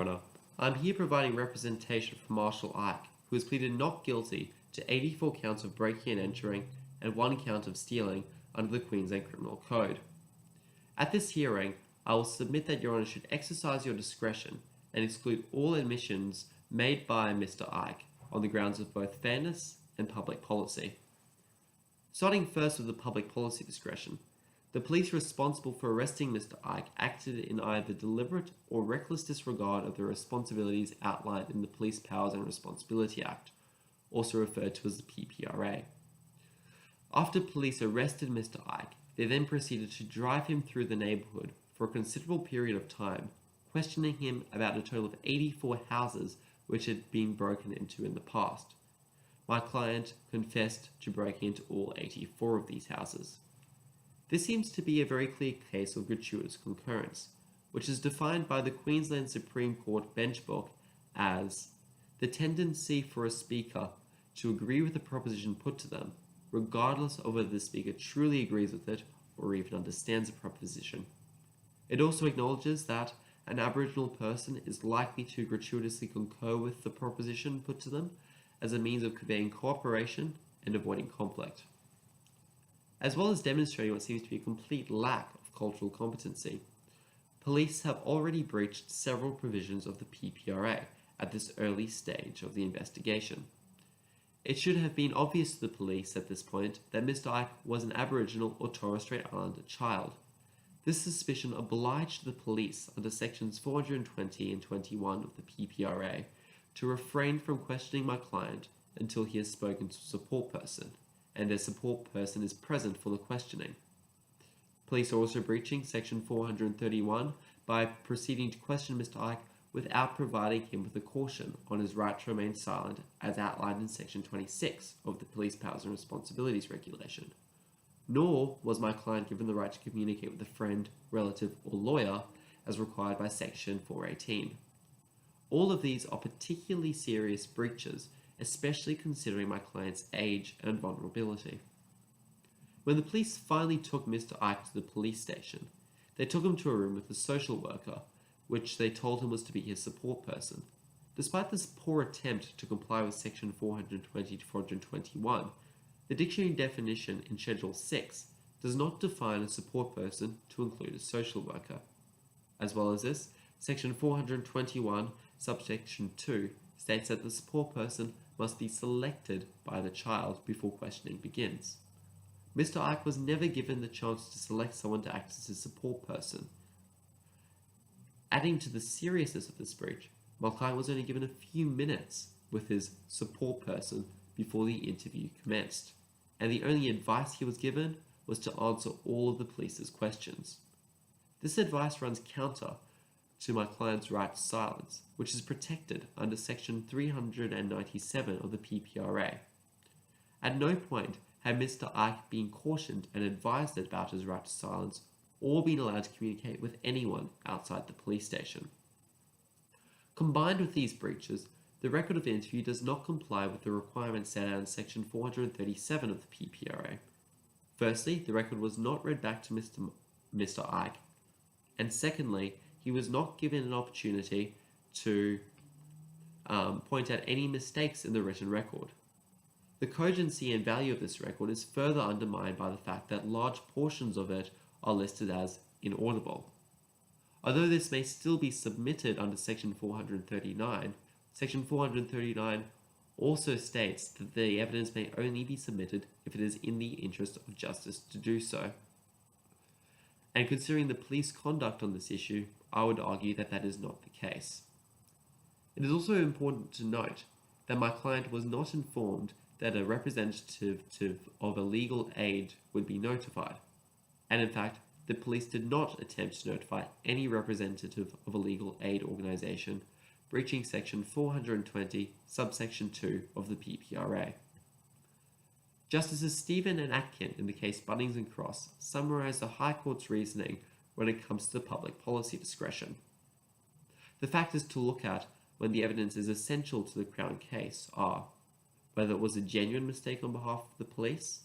Honor. I'm here providing representation for Marshall Ike, who has pleaded not guilty to 84 counts of breaking and entering and 1 count of stealing under the Queensland Criminal Code. At this hearing, I will submit that Your Honour should exercise your discretion and exclude all admissions made by Mr. Ike on the grounds of both fairness and public policy. Starting first with the public policy discretion, the police responsible for arresting Mr. Ike acted in either deliberate or reckless disregard of the responsibilities outlined in the Police Powers and Responsibility Act, also referred to as the PPRA. After police arrested Mr. Ike, they then proceeded to drive him through the neighbourhood for a considerable period of time, questioning him about a total of 84 houses which had been broken into in the past. My client confessed to breaking into all 84 of these houses. This seems to be a very clear case of gratuitous concurrence, which is defined by the Queensland Supreme Court Bench Book as the tendency for a speaker to agree with the proposition put to them, regardless of whether the speaker truly agrees with it or even understands the proposition. It also acknowledges that an Aboriginal person is likely to gratuitously concur with the proposition put to them as a means of conveying cooperation and avoiding conflict. As well as demonstrating what seems to be a complete lack of cultural competency, police have already breached several provisions of the PPRA at this early stage of the investigation. It should have been obvious to the police at this point that Mr. Ike was an Aboriginal or Torres Strait Islander child. This suspicion obliged the police under sections 420 and 21 of the PPRA to refrain from questioning my client until he has spoken to a support person, and their support person is present for the questioning. Police are also breaching section 431 by proceeding to question Mr. Ike without providing him with a caution on his right to remain silent as outlined in section 26 of the Police Powers and Responsibilities Regulation. Nor was my client given the right to communicate with a friend, relative, or lawyer as required by section 418. All of these are particularly serious breaches, especially considering my client's age and vulnerability. When the police finally took Mr. Ike to the police station, they took him to a room with a social worker, which they told him was to be his support person. Despite this poor attempt to comply with section 420 to 421, the dictionary definition in Schedule 6 does not define a support person to include a social worker. As well as this, section 421, subsection 2, states that the support person must be selected by the child before questioning begins. Mr. Ike was never given the chance to select someone to act as his support person. Adding to the seriousness of this breach, my client was only given a few minutes with his support person before the interview commenced, and the only advice he was given was to answer all of the police's questions. This advice runs counter to my client's right to silence, which is protected under section 397 of the PPRA. At no point had Mr. Ike been cautioned and advised about his right to silence or been allowed to communicate with anyone outside the police station. Combined with these breaches, the record of the interview does not comply with the requirements set out in section 437 of the PPRA. Firstly, the record was not read back to Mr. Ike, and secondly, he was not given an opportunity to point out any mistakes in the written record. The cogency and value of this record is further undermined by the fact that large portions of it are listed as inaudible. Although this may still be submitted under section 439, section 439 also states that the evidence may only be submitted if it is in the interest of justice to do so. And considering the police conduct on this issue, I would argue that that is not the case. It is also important to note that my client was not informed that a representative of a legal aid would be notified. And in fact, the police did not attempt to notify any representative of a legal aid organisation, breaching section 420, subsection 2 of the PPRA. Justices Stephen and Atkin in the case Bunnings and Cross summarise the High Court's reasoning when it comes to public policy discretion. The factors to look at when the evidence is essential to the Crown case are whether it was a genuine mistake on behalf of the police,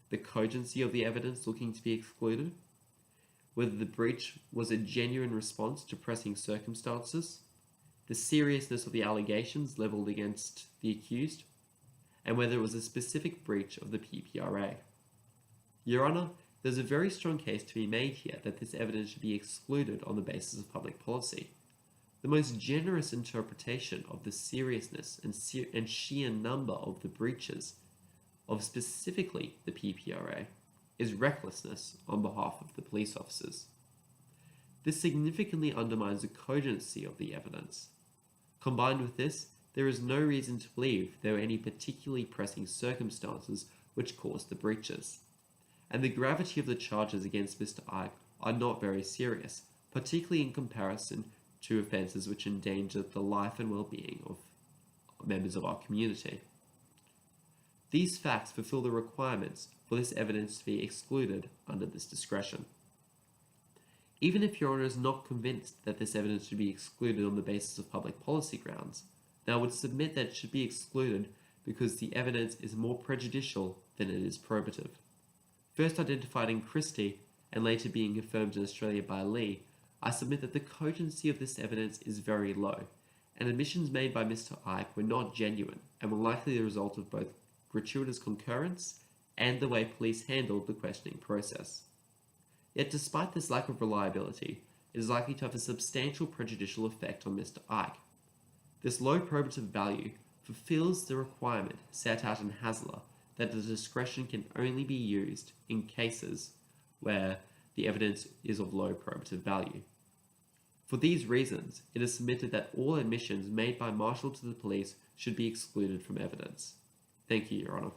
the cogency of the evidence looking to be excluded, whether the breach was a genuine response to pressing circumstances, the seriousness of the allegations levelled against the accused, and whether it was a specific breach of the PPRA. Your Honour, there's a very strong case to be made here that this evidence should be excluded on the basis of public policy. The most generous interpretation of the seriousness and sheer number of the breaches of specifically the PPRA is recklessness on behalf of the police officers. This significantly undermines the cogency of the evidence. Combined with this, there is no reason to believe there were any particularly pressing circumstances which caused the breaches. And the gravity of the charges against Mr. Ike are not very serious, particularly in comparison to offences which endanger the life and well-being of members of our community. These facts fulfill the requirements for this evidence to be excluded under this discretion. Even if Your Honour is not convinced that this evidence should be excluded on the basis of public policy grounds, then I would submit that it should be excluded because the evidence is more prejudicial than it is probative. First identified in Christie and later being affirmed in Australia by Lee, I submit that the cogency of this evidence is very low, and admissions made by Mr. Ike were not genuine and were likely the result of both gratuitous concurrence and the way police handled the questioning process. Yet despite this lack of reliability, it is likely to have a substantial prejudicial effect on Mr. Ike. This low probative value fulfills the requirement set out in Hasler that the discretion can only be used in cases where the evidence is of low probative value. For these reasons, it is submitted that all admissions made by Marshall to the police should be excluded from evidence. Thank you, Your Honour.